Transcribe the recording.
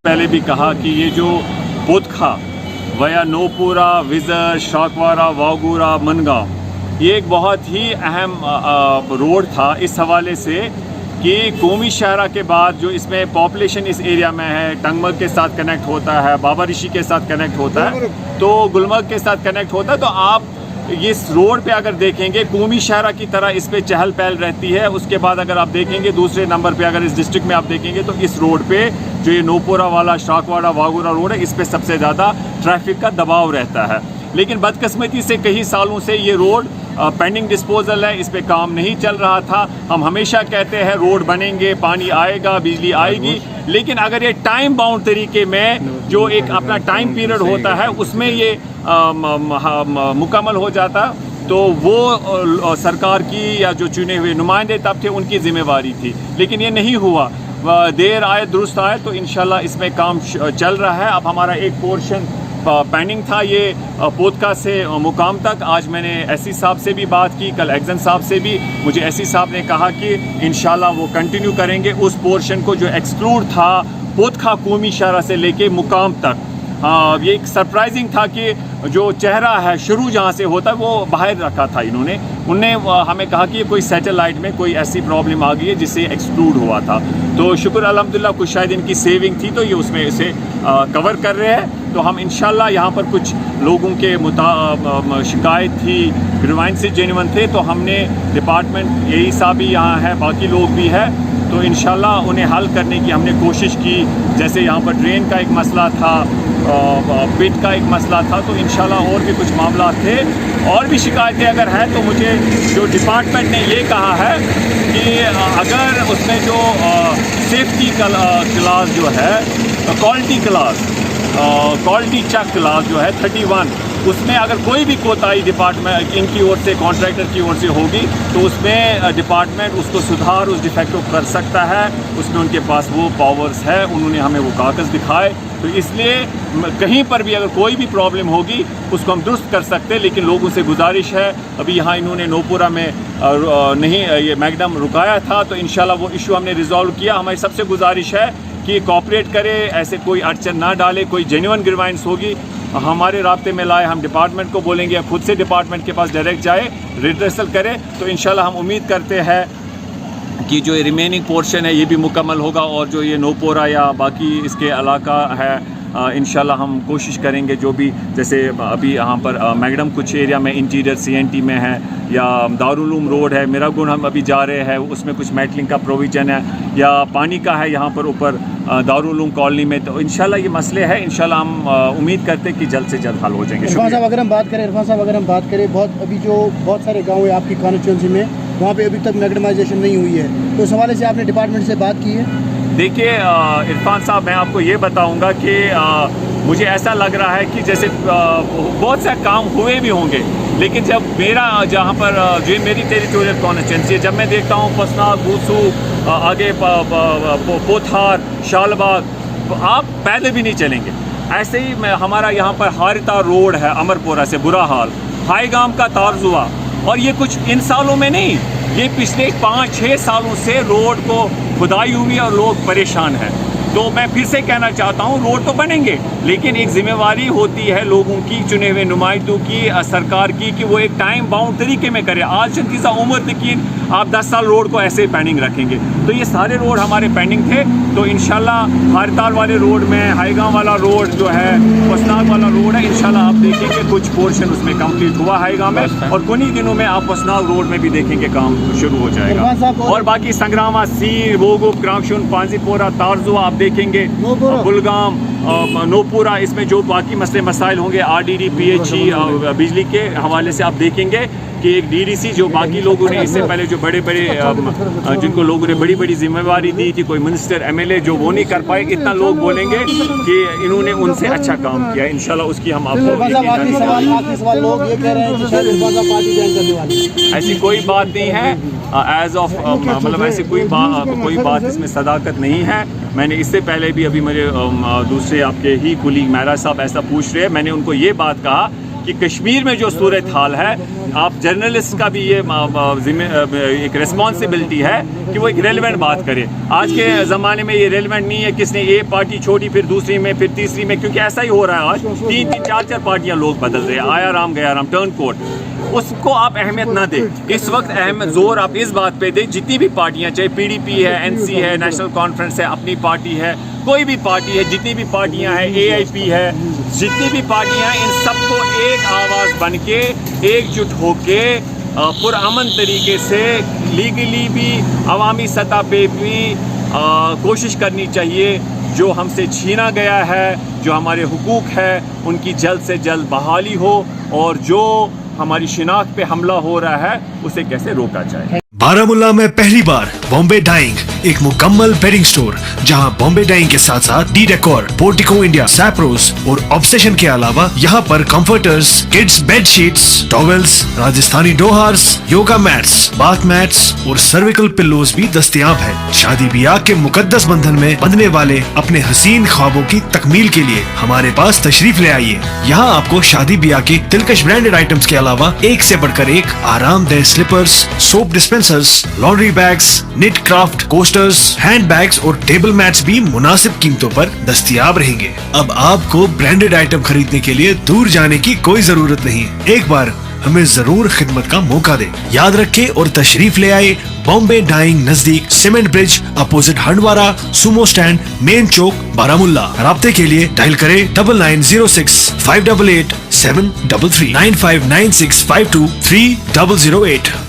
पहले भी कहा कि ये जो पोतखा वया नोपुरा, विजर, शाकवारा, वागूरा, मनगांव, ये एक बहुत ही अहम रोड था इस हवाले से कि कौमी शहरा के बाद जो इसमें पॉपुलेशन इस एरिया में है, टंगमर्ग के साथ कनेक्ट होता है, बाबा ऋषि के साथ कनेक्ट होता है, तो गुलमर्ग के साथ कनेक्ट होता है। तो आप इस रोड पे अगर देखेंगे कौमी शहरा की तरह इस पे चहल पहल रहती है। उसके बाद अगर आप देखेंगे दूसरे नंबर पे अगर इस डिस्ट्रिक्ट में आप देखेंगे तो इस रोड पे जो ये नोपुरा वाला शाकवाड़ा वागूरा रोड है, इस पे सबसे ज़्यादा ट्रैफिक का दबाव रहता है। लेकिन बदकिस्मती से कई सालों से ये रोड पेंडिंग डिस्पोजल है, इस पे काम नहीं चल रहा था। हम हमेशा कहते हैं रोड बनेंगे, पानी आएगा, बिजली आएगी, लेकिन अगर ये टाइम बाउंड तरीके में जो एक अपना टाइम पीरियड होता है उसमें ये मुकम्मल हो जाता तो वो सरकार की या जो चुने हुए नुमाइंदे तब थे उनकी जिम्मेवारी थी। लेकिन ये नहीं हुआ, देर आए दुरुस्त आए, तो इंशाल्लाह इसमें काम चल रहा है। अब हमारा एक पोर्शन पेंडिंग था ये पोतका से मुकाम तक। आज मैंने एससी साहब से भी बात की, कल एक्जन साहब से भी। मुझे एससी साहब ने कहा कि इंशाल्लाह वो कंटिन्यू करेंगे उस पोर्शन को जो एक्सक्लूड था पोतखा कौमी शहरा से लेके मुकाम तक। ये एक सरप्राइजिंग था कि जो चेहरा है शुरू जहाँ से होता है वो बाहर रखा था इन्होंने। उनने हमें कहा कि कोई सैटेलाइट में कोई ऐसी प्रॉब्लम आ गई है जिससे एक्सक्लूड हुआ था। तो शुक्र अल्हम्दुलिल्लाह कुछ शायद इनकी सेविंग थी तो ये उसमें इसे कवर कर रहे हैं। तो हम इंशाल्लाह यहाँ पर कुछ लोगों के शिकायत थी, ग्रीवेंसेस जेन्युइन थे, तो हमने डिपार्टमेंट यही साहब भी यहाँ है, बाकी लोग भी है, तो इंशाल्लाह उन्हें हल करने की हमने कोशिश की। जैसे यहाँ पर ड्रेन का एक मसला था, पिट का एक मसला था, तो इंशाल्लाह और भी कुछ मामला थे। और भी शिकायतें अगर हैं तो मुझे जो डिपार्टमेंट ने ये कहा है कि अगर उसमें जो सेफ्टी क्लास जो है, क्वालिटी चेक क्लास जो है 31, उसमें अगर कोई भी कोताही डिपार्टमेंट इनकी ओर से, कॉन्ट्रैक्टर की ओर से होगी तो उसमें डिपार्टमेंट उसको सुधार, उस डिफेक्ट को कर सकता है। उसमें उनके पास वो पावर्स है, उन्होंने हमें वो कागज़ दिखाए। तो इसलिए कहीं पर भी अगर कोई भी प्रॉब्लम होगी उसको हम दुरुस्त कर सकते हैं। लेकिन लोगों से गुजारिश है, अभी यहाँ इन्होंने नोपुरा में नहीं ये मैगडम रुकाया था, तो इंशाल्लाह वो इशू हमने रिजॉल्व किया। हमारी सबसे गुजारिश है कि कोऑपरेट करे, ऐसे कोई अड़चन ना डाले। कोई जेन्युइन ग्रीवेंस होगी हमारे राब्ते में लाए, हम डिपार्टमेंट को बोलेंगे या खुद से डिपार्टमेंट के पास डायरेक्ट जाए, रिड्रेसल करे। तो इंशाल्लाह हम उम्मीद करते हैं कि जो रिमेनिंग पोर्शन है ये भी मुकम्मल होगा, और जो ये नोपोरा या बाकी इसके इलाका है इंशाल्लाह हम कोशिश करेंगे जो भी, जैसे अभी यहाँ पर मैगडम कुछ एरिया में इंटीरियर सीएनटी में है, या दारुल उलूम रोड है, मिरागुन हम अभी जा रहे हैं, उसमें कुछ मेटलिंग का प्रोविज़न है, या पानी का है यहाँ पर ऊपर दारुल उलूम कॉलोनी में। तो इंशाल्लाह ये मसले हैं, इंशाल्लाह हम उम्मीद करते हैं कि जल्द से जल्द हल हो जाएंगे। इरफान साहब अगर हम बात करें बहुत सारे गाँव है आपकी कॉन्स्टिट्यूंसी में, वहाँ पे अभी तक मैगडमाइजेशन नहीं हुई है, तो इस हवाले से आपने डिपार्टमेंट से बात की है? देखिए इरफान साहब, मैं आपको ये बताऊंगा कि मुझे ऐसा लग रहा है कि जैसे बहुत से काम हुए भी होंगे, लेकिन जब मेरा जहाँ पर जो मेरी टेरिटोरियल कॉन्स्टिट्यूंसी है, जब मैं देखता हूँ पसनाग, बूसू, आगे पोथार, शालबाग, आप पैदल भी नहीं चलेंगे। ऐसे ही हमारा यहाँ पर हारिता रोड है, अमरपुरा से बुरा हाल, हाईगाम का तारजुआ, और ये कुछ इन सालों में नहीं, ये पिछले 5-6 सालों से रोड को खुदाई हुई और लोग परेशान हैं। तो मैं फिर से कहना चाहता हूँ, रोड तो बनेंगे, लेकिन एक जिम्मेवारी होती है लोगों की, चुने हुए नुमाइंदों की, सरकार की, कि वो एक टाइम बाउंड तरीके में करे। आज चंदीजा उम्र तकीन आप 10 साल रोड को ऐसे पेंडिंग रखेंगे, तो ये सारे रोड हमारे पेंडिंग थे। तो इंशाल्लाह हारताल वाले रोड में, हाईगांव वाला रोड जो है, पसनाग वाला रोड है, इंशाल्लाह आप देखेंगे कुछ पोर्शन उसमें कंप्लीट हुआ हाईगांव में, और कुछ ही दिनों में आप पसनाग रोड में भी देखेंगे काम शुरू हो जाएगा। और बाकी संग्रामा, सीर, वोगुप, क्रांगशुन, पांजीपोरा, तारजुआ आप देखेंगे, बुलगाम, नोपुरा, इसमें जो बाकी मसले मसाइल होंगे RDD, PHE, बिजली के हवाले से आप देखेंगे कि एक DDC जो बाकी लोगों ने इससे पहले जो बड़े जिनको लोगों ने बड़ी बड़ी जिम्मेवारी दी थी, कोई मिनिस्टर MLA जो वो नहीं कर पाए, इतना लोग बोलेंगे कि इन्होंने उनसे अच्छा काम किया। इंशाल्लाह उसकी हम आपको ऐसी कोई बात नहीं है, एज ऑफ मतलब ऐसी कोई बात इसमें सदाकत नहीं है। मैंने इससे पहले भी अभी मेरे दूसरे आपके ही कुलीग महराज साहब ऐसा पूछ रहे हैं, मैंने उनको ये बात कहा कि कश्मीर में जो सूरत हाल है, आप जर्नलिस्ट का भी ये एक रिस्पॉन्सिबिलिटी है कि वो एक रेलिवेंट बात करे। आज के ज़माने में ये रेलिवेंट नहीं है किसने एक पार्टी छोड़ी फिर दूसरी में फिर तीसरी में, क्योंकि ऐसा ही हो रहा है। आज 3-3 4-4 पार्टियां लोग बदल रहे हैं, आया राम गया राम, टर्न कोट। उसको आप अहमियत ना दें। इस वक्त अहम जोर आप इस बात पे दें, जितनी भी पार्टियां, चाहे PDP है, NC है, नेशनल कॉन्फ्रेंस है, अपनी पार्टी है, कोई भी पार्टी है, जितनी भी पार्टियां हैं, AIP है, जितनी भी पार्टियां हैं, इन सबको एक आवाज़ बन के एकजुट होके पुरअमन तरीके से लीगली भी अवामी सतह पे भी कोशिश करनी चाहिए। जो हमसे छीना गया है, जो हमारे हुकूक है, उनकी जल्द से जल्द बहाली हो, और जो हमारी शिनाख्त पे हमला हो रहा है उसे कैसे रोका जाए। बारामुल्ला में पहली बार बॉम्बे डाइंग, एक मुकम्मल बेडिंग स्टोर जहां बॉम्बे डाइंग के साथ साथ डी डेकोर, पोर्टिको इंडिया, सैप्रोस और ऑब्सेशन के अलावा यहां पर comforters, kids bed sheets, towels, Rajasthani डोहार्स, योगा मैट्स, बाथ मैट्स और सर्विकल पिल्लोज भी दस्तयाब है। शादी ब्याह के मुकद्दस बंधन में बंधने वाले अपने हसीन ख्वाबों की तकमील के लिए हमारे पास तशरीफ ले आइए। यहाँ आपको शादी ब्याह के दिलकश ब्रांडेड आइटम्स के अलावा एक से बढ़कर एक आरामदेह slippers, soap dispensers, laundry bags, knit craft coasters, hand bags और टेबल मैट्स भी मुनासिब कीमतों पर दस्तयाब रहेंगे। अब आपको ब्रांडेड आइटम खरीदने के लिए दूर जाने की कोई जरूरत नहीं। एक बार हमें जरूर खिदमत का मौका दें। याद रखें और तशरीफ ले आए बॉम्बे डाइंग, नजदीक cement bridge, opposite Handwara sumo stand, main Chowk, Baramulla. राब्ते के लिए डायल करें 9906 588 733 959652 3008।